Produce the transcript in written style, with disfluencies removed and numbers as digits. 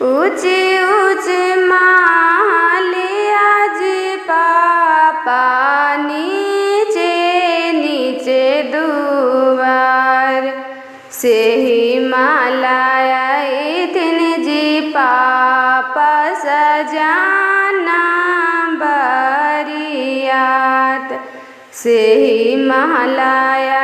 ऊँचे ऊँचे मालिया जी पापा, नीचे नीचे दुआर से ही मालाया इतन जी पापा सजाना बरियात से ही महलाया